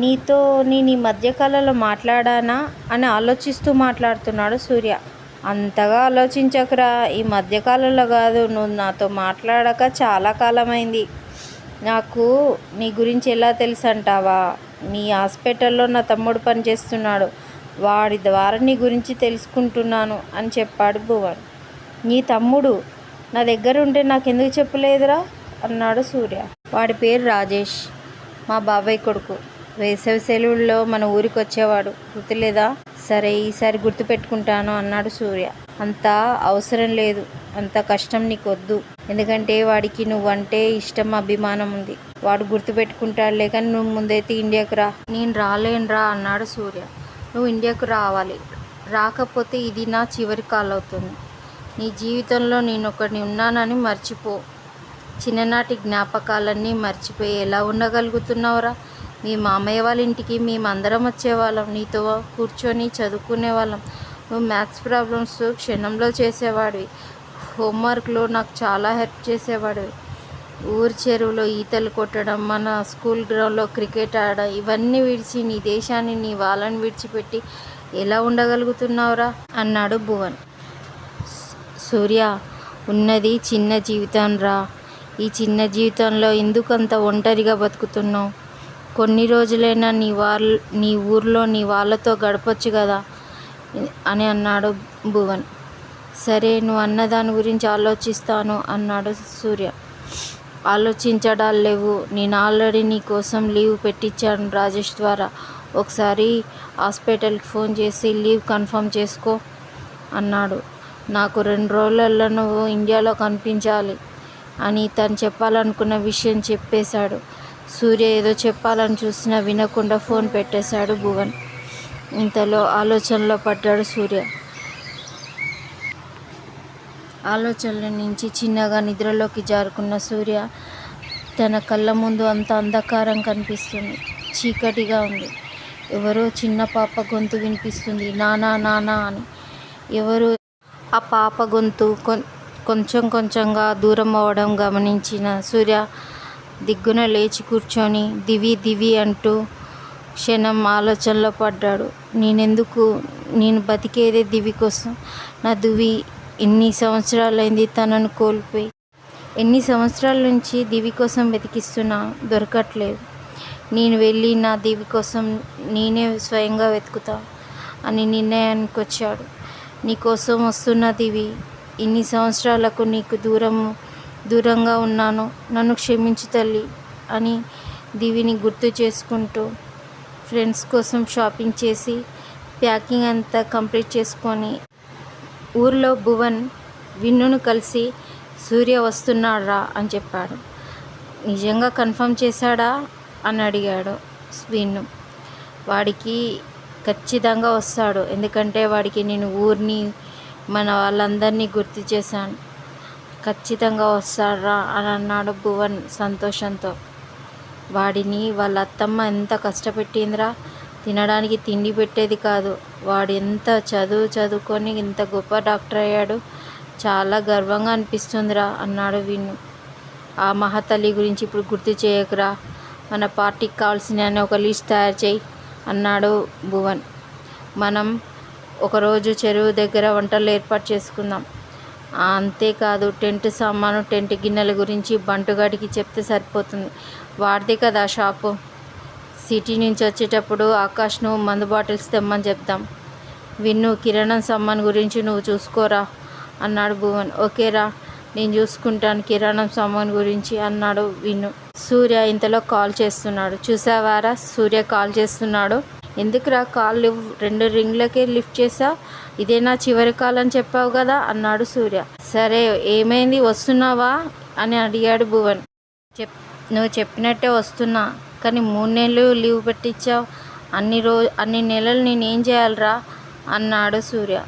నీతో నేను ఈ మధ్యకాలంలో మాట్లాడానా అని ఆలోచిస్తూ మాట్లాడుతున్నాడు సూర్య. అంతగా ఆలోచించకురా, ఈ మధ్యకాలంలో కాదు, నువ్వు నాతో మాట్లాడక చాలా కాలమైంది. నాకు నీ గురించి ఎలా తెలుసు అంటావా? నీ హాస్పిటల్లో నా తమ్ముడు పనిచేస్తున్నాడు, వాడి ద్వారా నీ గురించి తెలుసుకుంటున్నాను అని చెప్పాడు భువన్. నీ తమ్ముడు నా దగ్గర ఉంటే నాకెందుకు చెప్పలేదురా అన్నాడు సూర్య. వాడి పేరు రాజేష్, మా బాబాయ్ కొడుకు. వేసవి సెలవుల్లో మన ఊరికి వచ్చేవాడు, గుర్తులేదా? సరే, ఈసారి గుర్తుపెట్టుకుంటాను అన్నాడు సూర్య. అంత అవసరం లేదు, అంత కష్టం నీకొద్దు. ఎందుకంటే వాడికి నువ్వంటే ఇష్టం, అభిమానం ఉంది. వాడు గుర్తుపెట్టుకుంటాడులే, కానీ నువ్వు ముందైతే ఇండియాకు రా. నేను రాలేనురా అన్నాడు సూర్య. నువ్వు ఇండియాకు రావాలి, రాకపోతే ఇది నా చివరి కాల్ అవుతుంది. నీ జీవితంలో నేను ఒకడిని ఉన్నానని మర్చిపో. చిన్ననాటి జ్ఞాపకాలన్నీ మర్చిపోయి ఎలా ఉండగలుగుతున్నావురా? మీ మామయ్య వాళ్ళ ఇంటికి మేమందరం వచ్చేవాళ్ళం, నీతో కూర్చొని చదువుకునేవాళ్ళం. నువ్వు మ్యాథ్స్ ప్రాబ్లమ్స్ క్షణంలో చేసేవాడివి, హోంవర్క్లో నాకు చాలా హెల్ప్ చేసేవాడివి. ఊరి చెరువులో ఈతలు కొట్టడం, మన స్కూల్ గ్రౌండ్లో క్రికెట్ ఆడడం, ఇవన్నీ విడిచి నీ దేశాన్ని, నీ వాళ్ళని విడిచిపెట్టి ఎలా ఉండగలుగుతున్నావురా అన్నాడు భువన్. సూర్య, ఉన్నది చిన్న జీవితం రా. ఈ చిన్న జీవితంలో ఎందుకంత ఒంటరిగా బతుకుతున్నావు? కొన్ని రోజులైనా నీ ఊర్లో నీ వాళ్ళతో గడపచ్చు కదా అని అన్నాడు భువన్. సరే, నువ్వు అన్నదాని గురించి ఆలోచిస్తాను అన్నాడు సూర్య. ఆలోచించడాలు లేవు, నేను ఆల్రెడీ నీ కోసం లీవ్ పెట్టించాను రాజేష్ ద్వారా. ఒకసారి హాస్పిటల్కి ఫోన్ చేసి లీవ్ కన్ఫర్మ్ చేసుకో అన్నాడు. నాకు 2 రోజులలో నువ్వు ఇండియాలో కనిపించాలి అని తను చెప్పాలనుకున్న విషయం చెప్పేశాడు. సూర్య ఏదో చెప్పాలని చూసినా వినకుండా ఫోన్ పెట్టేశాడు భువన్. ఇంతలో ఆలోచనలో పడ్డాడు సూర్య. ఆలోచనల నుంచి చిన్నగా నిద్రలోకి జారుకున్న సూర్య తన కళ్ళ ముందు అంత అంధకారం కనిపిస్తుంది, చీకటిగా ఉంది. ఎవరో చిన్న పాప గొంతు వినిపిస్తుంది, నానా నానా అని. ఎవరు ఆ పాప గొంతు కొంచెం కొంచెంగా దూరం అవ్వడం గమనించిన సూర్య దిగ్గున లేచి కూర్చొని దివి దివి అంటూ క్షణం ఆలోచనలో పడ్డాడు. నేను బతికేదే దివి కోసం. నా దివి ఎన్ని సంవత్సరాలైంది తనను కోల్పోయి. ఎన్ని సంవత్సరాల నుంచి దివి కోసం వెతికిస్తున్నా, దొరకట్లేదు. నేను వెళ్ళి నా దివి కోసం నేనే స్వయంగా వెతుకుతా అని నిర్ణయానికి వచ్చాడు. నీకోసం వస్తున్న దివి, ఇన్ని సంవత్సరాలకు నీకు దూరంగా ఉన్నాను, నన్ను క్షమించు తల్లి అని దివిని గుర్తు చేసుకుంటూ ఫ్రెండ్స్ కోసం షాపింగ్ చేసి ప్యాకింగ్ అంతా కంప్లీట్ చేసుకొని ఊర్లో భువన్ విన్నును కలిసి సూర్య వస్తున్నాడా అని చెప్పాడు. నిజంగా కన్ఫర్మ్ చేశాడా అని అడిగాడు విన్ను. వాడికి ఖచ్చితంగా వస్తాడు, ఎందుకంటే వాడికి నేను ఊరిని, మన వాళ్ళందరినీ గుర్తు చేశాను. ఖచ్చితంగా వస్తాడా అని అన్నాడు భువన్ సంతోషంతో. వాడిని వాళ్ళ అత్తమ్మ ఎంత కష్టపెట్టిందిరా, తినడానికి తిండి పెట్టేది కాదు. వాడు ఎంత చదువుకొని ఇంత గొప్ప డాక్టర్ అయ్యాడు, చాలా గర్వంగా అనిపిస్తుందిరా అన్నాడు విన్ను. ఆ మహాతల్లి గురించి ఇప్పుడు గుర్తు చేయకురా, మన పార్టీకి కావాల్సిన ఒక లిస్ట్ తయారు చేయి అన్నాడు భువన్. మనం ఒకరోజు చెరువు దగ్గర వంటలు ఏర్పాటు చేసుకుందాం. అంతేకాదు, టెంట్ సామాను, టెంట్ గిన్నెల గురించి బంటుగాడికి చెప్తే సరిపోతుంది, వాడితే కదా షాపు. సిటీ నుంచి వచ్చేటప్పుడు ఆకాష్ను మందు బాటిల్స్ తెమ్మని చెప్దాం. విన్ను, కిరాణం సామాన్ గురించి నువ్వు చూసుకోరా అన్నాడు భువన్. ఓకేరా, నేను చూసుకుంటాను కిరాణం సామాన్ గురించి అన్నాడు విన్ను. సూర్య ఇంతలో కాల్ చేస్తున్నాడు. చూసావారా, సూర్య కాల్ చేస్తున్నాడు. ఎందుకురా కాల్ 2 రింగ్లకే లిఫ్ట్ చేసా, ఇదే నా చివరి కాల్ అని చెప్పావు కదా అన్నాడు సూర్య. సరే, ఏమైంది, వస్తున్నావా అని అడిగాడు భువన్. నువ్వు చెప్పినట్టే వస్తున్నా, కానీ 3 నెలలు లీవ్ పెట్టించావు. అన్ని నెలలు నేనేం చేయాలిరా అన్నాడు సూర్య.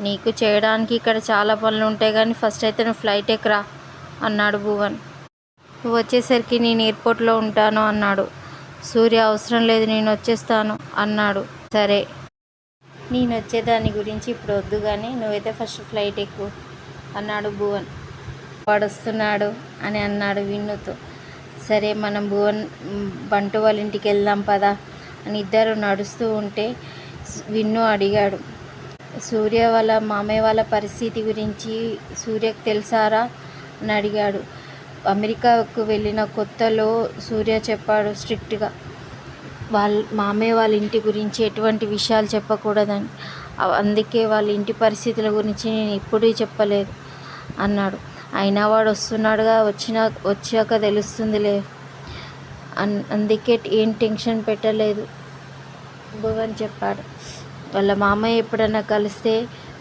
నీకు చేయడానికి ఇక్కడ చాలా పనులు ఉంటాయి, కానీ ఫస్ట్ అయితే నువ్వు ఫ్లైట్ ఎక్కరా అన్నాడు భువన్. నువ్వు వచ్చేసరికి నేను ఎయిర్పోర్ట్లో ఉంటాను అన్నాడు సూర్య. అవసరం లేదు, నేను వచ్చేస్తాను అన్నాడు. సరే, నేను వచ్చేదాని గురించి ఇప్పుడు వద్దు, కానీ నువ్వైతే ఫస్ట్ ఫ్లైట్ ఎక్కువ అన్నాడు భువన్. వాడు వస్తున్నాడు అని అన్నాడు విన్నుతో. సరే, మనం బంటు వాళ్ళ ఇంటికి వెళ్దాం పదా అని ఇద్దరు నడుస్తూ ఉంటే విన్ను అడిగాడు. సూర్య వాళ్ళ మామయ్య వాళ్ళ పరిస్థితి గురించి సూర్యకు తెలుసారా అని అడిగాడు. అమెరికాకు వెళ్ళిన కొత్తలో సూర్య చెప్పాడు స్ట్రిక్ట్గా మామయ్య వాళ్ళ ఇంటి గురించి ఎటువంటి విషయాలు చెప్పకూడదని. అందుకే వాళ్ళ ఇంటి పరిస్థితుల గురించి నేను ఎప్పుడూ చెప్పలేదు అన్నాడు. అయినా వాడు వస్తున్నాడుగా, వచ్చాక తెలుస్తుందిలే, అందుకే ఏం టెన్షన్ పెట్టలేదు భువన్ చెప్పాడు. వాళ్ళ మామయ్య ఎప్పుడన్నా కలిస్తే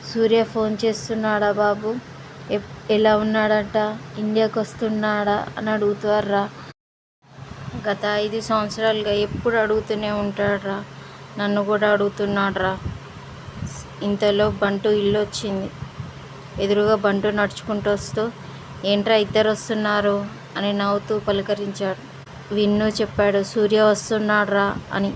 సూర్య ఫోన్ చేస్తున్నాడా బాబు, ఎలా ఉన్నాడట, ఇండియాకి వస్తున్నాడా అని అడుగుతారా? గత 5 సంవత్సరాలుగా ఎప్పుడు అడుగుతూనే ఉంటాడురా, నన్ను కూడా అడుగుతున్నాడురా. ఇంతలో బంటు ఇల్లు వచ్చింది. ఎదురుగా బంటు నడుచుకుంటూ వస్తూ ఏంట్రా ఇద్దరు వస్తున్నారు అని నవ్వుతూ పలకరించాడు. విన్ను చెప్పాడు సూర్య వస్తున్నాడురా అని.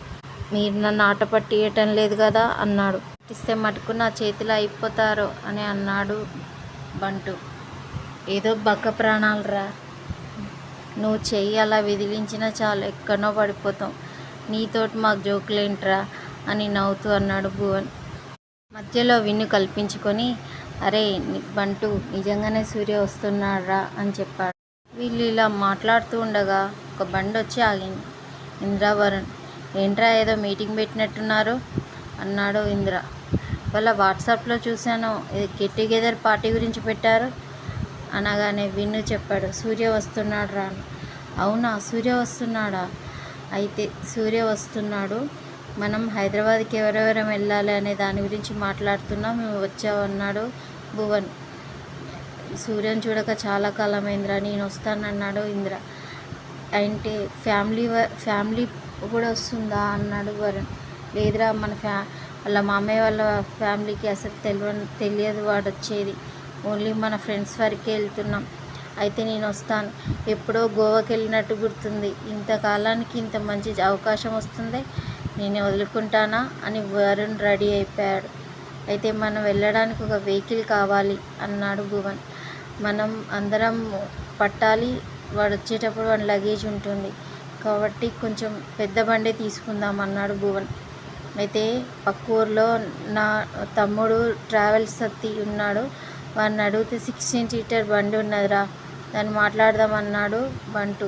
మీరు నన్ను ఆట పట్టియటం లేదు కదా అన్నాడు. పట్టిస్తే మటుకు నా చేతిలో అయిపోతారు అని అన్నాడు బంటు. ఏదో బక్క ప్రాణాలరా, నువ్వు చెయ్యి అలా విదిలించినా చాలు ఎక్కడనో పడిపోతాం, నీతోటి మాకు జోకులేంట్రా అని నవ్వుతూ అన్నాడు భువన్. మధ్యలో విన్ను కల్పించుకొని అరే బంటు నిజంగానే సూర్య వస్తున్నాడురా అని చెప్పాడు. వీళ్ళు ఇలా మాట్లాడుతూ ఉండగా ఒక బండి వచ్చి ఆగింది. ఇంద్ర వరుణ్ ఏంట్రా ఏదో మీటింగ్ పెట్టినట్టున్నారు అన్నాడు ఇంద్ర. వాళ్ళ వాట్సాప్లో చూశాను, ఇది గెట్ టుగెదర్ పార్టీ గురించి పెట్టారు అనగానే విన్ను చెప్పాడు సూర్య వస్తున్నాడు రా. అవునా సూర్య వస్తున్నాడా? అయితే సూర్య వస్తున్నాడు, మనం హైదరాబాద్కి ఎవరెవరం వెళ్ళాలి అనే దాని గురించి మాట్లాడుతున్నాం, మేము వచ్చామన్నాడు భువన్. సూర్యని చూడక చాలా కాలమైందిరా, నేను వస్తానన్నాడు ఇంద్ర. అంటే ఫ్యామిలీ కూడా వస్తుందా అన్నాడు వరుణ్. లేదురా మన వాళ్ళ మామయ్య వాళ్ళ ఫ్యామిలీకి అసలు తెలియదు వాడు వచ్చేది, ఓన్లీ మన ఫ్రెండ్స్ వరకే వెళ్తున్నాం. అయితే నేను వస్తాను, ఎప్పుడో గోవాకి వెళ్ళినట్టు గుర్తుంది, ఇంతకాలానికి ఇంత మంచి అవకాశం వస్తుంది, నేను వదులుకుంటానా అని వరుణ్ రెడీ అయిపోయాడు. అయితే మనం వెళ్ళడానికి ఒక వెహికల్ కావాలి అన్నాడు భువన్. మనం అందరం పట్టాలి, వాడు వచ్చేటప్పుడు వాడి లగేజ్ ఉంటుంది కాబట్టి కొంచెం పెద్ద బండే తీసుకుందాం అన్నాడు భువన్. అయితే పక్క ఊర్లో నా తమ్ముడు ట్రావెల్స్ సత్తి ఉన్నాడు, వాడిని అడిగితే 16 సీటర్ బండి ఉన్నదిరా, దాన్ని మాట్లాడదాం అన్నాడు బంటు.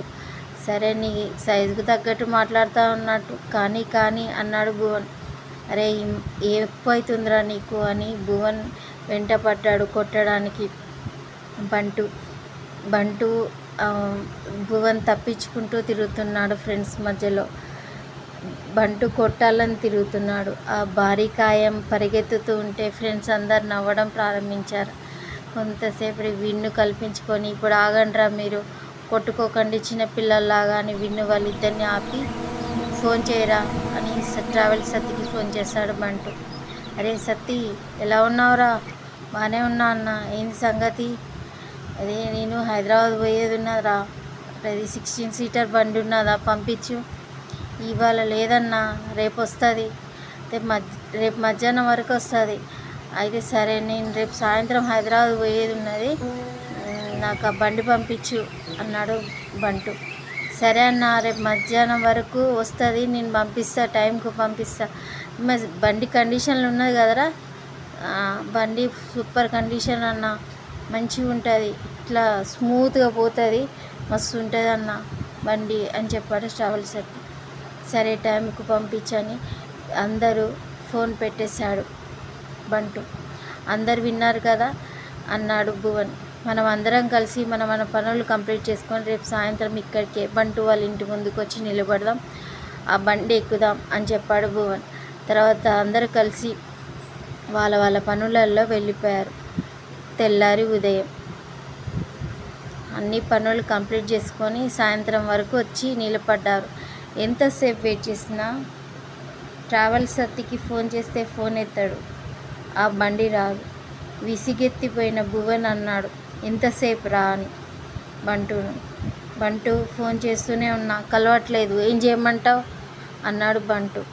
సరే నీ సైజుకు తగ్గట్టు మాట్లాడుతూ ఉన్నట్టు కానీ అన్నాడు భువన్. అరే ఎక్కువ అవుతుందిరా నీకు అని భువన్ వెంట పడ్డాడు కొట్టడానికి. బంటు భువన్ తప్పించుకుంటూ తిరుగుతున్నాడు ఫ్రెండ్స్ మధ్యలో. బంటు కొట్టాలని తిరుగుతున్నాడు. ఆ భారీ కాయం పరిగెత్తుతూ ఉంటే ఫ్రెండ్స్ అందరు నవ్వడం ప్రారంభించారు. కొంతసేపు విన్ను కల్పించుకొని ఇప్పుడు ఆగండ్రా మీరు, కొట్టుకోకండి చిన్నపిల్లల్లాగా అని విన్ను వాళ్ళిద్దరిని ఆపి ఫోన్ చేయరా అని ట్రావెల్స్ సత్తికి ఫోన్ చేశాడు బంటు. అరే సత్తి ఎలా ఉన్నావురా? బాగానే ఉన్నా అన్న, ఏంది సంగతి? అదే నేను హైదరాబాద్ పోయేది ఉన్నదిరా, అది 16 సీటర్ బండి ఉన్నదా పంపించు. ఇవాళ లేదన్నా రేపు వస్తుంది, రేపు మధ్యాహ్నం వరకు వస్తుంది. అయితే సరే నేను రేపు సాయంత్రం హైదరాబాద్ పోయేది ఉన్నది, నాకు ఆ బండి పంపించు అన్నాడు బంటు. సరే అన్న రేపు మధ్యాహ్నం వరకు వస్తుంది, నేను పంపిస్తా, టైంకు పంపిస్తా. బండి కండిషన్లు ఉన్నది కదరా? బండి సూపర్ కండిషన్ అన్న, మంచిగా ఉంటుంది, ఇట్లా స్మూత్గా పోతుంది, మస్తు ఉంటుంది అన్న బండి అని చెప్పాడు ట్రావెల్స్ సత్తి. సరే టైంకు పంపించని అందరూ ఫోన్ పెట్టేశాడు బంటు. అందరు విన్నారు కదా అన్నాడు భువన్. మనం అందరం కలిసి మన పనులు కంప్లీట్ చేసుకొని రేపు సాయంత్రం ఇక్కడికే బంటు వాళ్ళ ఇంటి ముందుకు వచ్చి నిలబడదాం, ఆ బండి ఎక్కుదాం అని చెప్పాడు భువన్. తర్వాత అందరూ కలిసి వాళ్ళ పనులలో వెళ్ళిపోయారు. తెల్లారి ఉదయం అన్ని పనులు కంప్లీట్ చేసుకొని సాయంత్రం వరకు వచ్చి నిలబడ్డారు. ఎంతసేపు వెయిట్ చేసినా ట్రావెల్స్ సత్తికి ఫోన్ చేస్తే ఫోన్ ఎత్తాడు, ఆ బండి రాదు. విసిగెత్తిపోయిన భువన్ అన్నాడు ఎంతసేపు రా అని బంటు ఫోన్ చేస్తూనే ఉన్నా, కలవట్లేదు, ఏం చేయమంటావు అన్నాడు బంటు.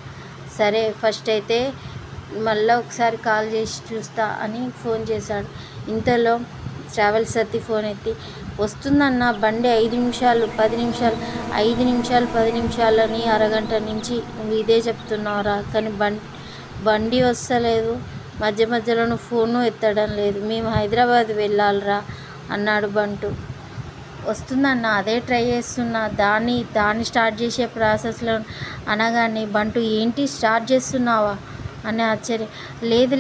సరే ఫస్ట్ అయితే మళ్ళీ ఒకసారి కాల్ చేసి చూస్తా అని ఫోన్ చేశాడు. ఇంతలో ట్రావెల్స్ సత్తి ఫోన్ ఎత్తి వస్తుందన్న బండి 5 నిమిషాలు 10 నిమిషాలు 5 నిమిషాలు 10 నిమిషాలని అరగంట నుంచి నువ్వు ఇదే చెప్తున్నావురా, కానీ బండి వస్తలేదు, మధ్య మధ్యలో ఫోను ఎత్తడం లేదు, మేము హైదరాబాద్ వెళ్ళాలిరా అన్నాడు బంటు. వస్తుందన్న, అదే ట్రై చేస్తున్నా, దాన్ని స్టార్ట్ చేసే ప్రాసెస్లో అనగానే బంటు ఏంటి స్టార్ట్ చేస్తున్నావా అని ఆశ్చర్యం.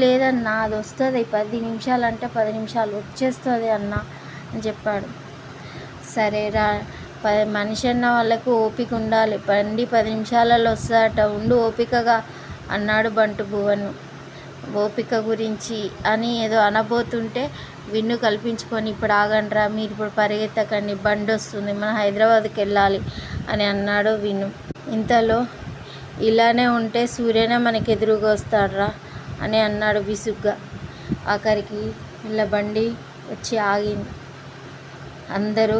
లేదన్న, అది వస్తుంది, 10 నిమిషాలు అంటే 10 నిమిషాలు వచ్చేస్తుంది అన్న అని చెప్పాడు. సరేరా, మనిషి అన్న వాళ్ళకు ఓపిక ఉండాలి, బండి 10 నిమిషాలలో వస్తుందట, ఉండు ఓపికగా అన్నాడు బంటు భువన్. ఓపిక గురించి అని ఏదో అనబోతుంటే విన్ను కల్పించుకొని, ఇప్పుడు ఆగండ్రా, మీరు ఇప్పుడు పరిగెత్తకండి, బండి వస్తుంది, మనం హైదరాబాద్కి వెళ్ళాలి అని అన్నాడు విన్ను. ఇంతలో ఇలానే ఉంటే సూర్యనే మనకి ఎదురుగా వస్తాడ్రా అని అన్నాడు విసుగ్గా. ఆఖరికి వీళ్ళ బండి వచ్చి ఆగింది. అందరూ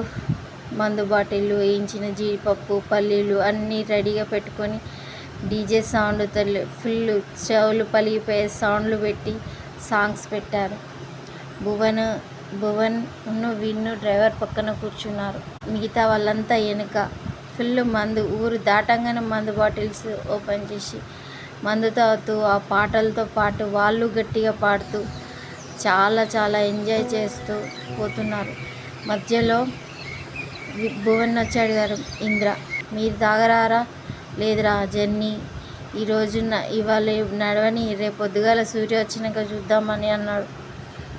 మందు బాటిళ్ళు, వేయించిన జీడిపప్పు, పల్లీలు అన్నీ రెడీగా పెట్టుకొని డీజే సౌండ్తో ఫుల్ చెవులు పలిగిపోయే సౌండ్లు పెట్టి సాంగ్స్ పెట్టారు. భువన్ విన్ను డ్రైవర్ పక్కన కూర్చున్నారు. మిగతా వాళ్ళంతా వెనుక. ఫుల్ మందు, ఊరు దాటంగానే మందు బాటిల్స్ ఓపెన్ చేసి మందు తాగుతూ ఆ పాటలతో పాటు వాళ్ళు గట్టిగా పాడుతూ చాలా ఎంజాయ్ చేస్తూ పోతున్నారు. మధ్యలో భువన్ వచ్చి అడిగారు, ఇంద్ర మీరు తాగరారా? లేదురా జర్నీ ఇవాళ నడవని, రేపు పొద్దుగాల సూర్య వచ్చినాక చూద్దామని అన్నాడు.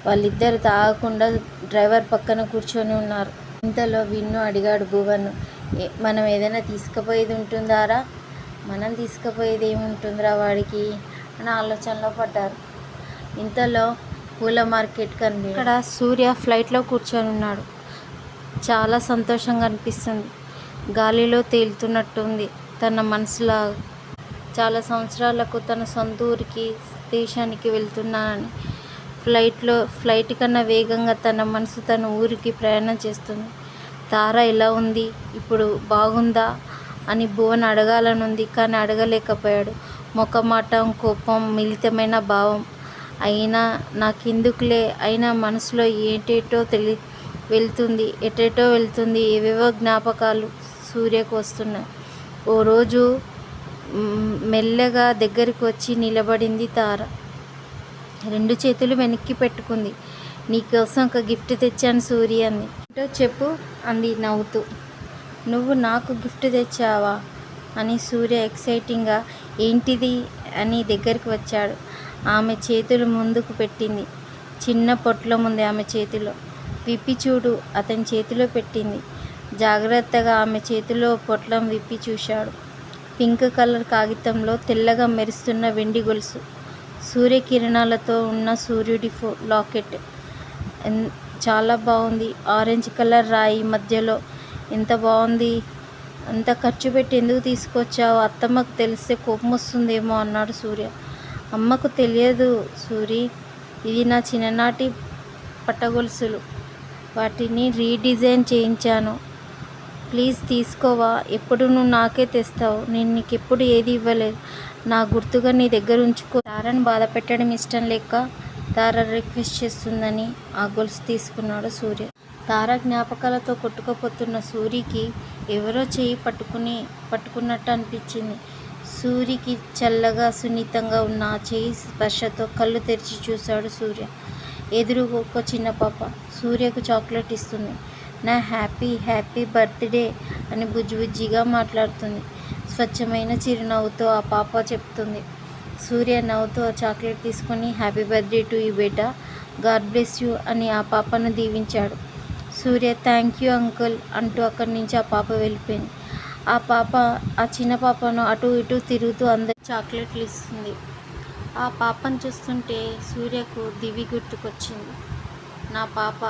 వాళ్ళిద్దరు తాగకుండా డ్రైవర్ పక్కన కూర్చొని ఉన్నారు. ఇంతలో విన్ను అడిగాడు భువన్, మనం ఏదైనా తీసుకుపోయేది ఉంటుందారా? మనం తీసుకుపోయేది ఏముంటుందిరా వాడికి అని ఆలోచనలో పడ్డారు. ఇంతలో పూల మార్కెట్ కనిపి ఇక్కడ సూర్య ఫ్లైట్లో కూర్చొని ఉన్నాడు. చాలా సంతోషంగా అనిపిస్తుంది, గాలిలో తేలుతున్నట్టుంది తన మనసులా. చాలా సంవత్సరాలకు తన సొంత ఊరికి, దేశానికి వెళ్తున్నానని ఫ్లైట్ కన్నా వేగంగా తన మనసు తన ఊరికి ప్రయాణం చేస్తుంది. తార ఎలా ఉంది, ఇప్పుడు బాగుందా అని భువన్ అడగాలనుంది, కానీ అడగలేకపోయాడు. మొఖమాటం, కోపం, మిళితమైన భావం. అయినా నాకెందుకులే, అయినా మనసులో ఎటేటో వెళ్తుంది, ఏవేవో జ్ఞాపకాలు సూర్యకు వస్తున్నాయి. ఓ రోజు మెల్లగా దగ్గరికి వచ్చి నిలబడింది తార. 2 చేతులు వెనక్కి పెట్టుకుంది. నీకోసం ఒక గిఫ్ట్ తెచ్చాను సూర్య అంది. ఏంటో చెప్పు అంది నవ్వుతూ. నువ్వు నాకు గిఫ్ట్ తెచ్చావా అని సూర్య ఎక్సైటింగ్గా ఏంటిది అని దగ్గరికి వచ్చాడు. ఆమె చేతులు ముందుకు పెట్టింది. చిన్న పొట్లం ఉంది ఆమె చేతిలో. విప్పి చూడు అతని చేతిలో పెట్టింది. జాగ్రత్తగా ఆమె చేతిలో పొట్లం విప్పి చూశాడు. పింక్ కలర్ కాగితంలో తెల్లగా మెరుస్తున్న వెండి గొలుసు, సూర్యకిరణాలతో ఉన్న సూర్యుడి లాకెట్. చాలా బాగుంది. ఆరెంజ్ కలర్ రాయి మధ్యలో. ఎంత బాగుంది. అంత ఖర్చు పెట్టి ఎందుకు తీసుకొచ్చావు? అత్తమ్మకు తెలిస్తే కోపం వస్తుందేమో అన్నాడు సూర్య. అమ్మకు తెలియదు సూరి, ఇది నా చిన్ననాటి పట్టగొలుసులు, వాటిని రీడిజైన్ చేయించాను, ప్లీజ్ తీసుకోవా? ఎప్పుడు నువ్వు నాకే తెస్తావు, నేను నీకెప్పుడు ఏది ఇవ్వలేదు, నా గుర్తుగా నీ దగ్గర ఉంచుకో. తారని బాధ పెట్టడం ఇష్టం లేక తార రిక్వెస్ట్ చేస్తుందని ఆ గొలుసు తీసుకున్నాడు సూర్య. తార జ్ఞాపకాలతో కొట్టుకుపోతున్న సూరికి ఎవరో చేయి పట్టుకున్నట్టు అనిపించింది. సూరికి చల్లగా సున్నితంగా ఉన్న ఆ చేయి స్పర్శతో కళ్ళు తెరిచి చూశాడు సూర్య. ఎదురుగా ఒక చిన్న పాప సూర్యకు చాక్లెట్ ఇస్తుంది. నా హ్యాపీ బర్త్డే అని బుజ్జిగా మాట్లాడుతుంది. స్వచ్ఛమైన చిరునవ్వుతో ఆ పాప చెప్తుంది. సూర్య నవ్వుతూ ఆ చాక్లెట్ తీసుకొని happy birthday to you beta, God bless you అని ఆ పాపను దీవించాడు. సూర్య థ్యాంక్ యూ అంకుల్ అంటూ అక్కడి నుంచి ఆ పాప వెళ్ళిపోయింది. ఆ చిన్న పాపను అటు ఇటు తిరుగుతూ అందరి చాక్లెట్లు ఇస్తుంది. ఆ పాపను చూస్తుంటే సూర్యకు దివి గుర్తుకొచ్చింది. నా పాప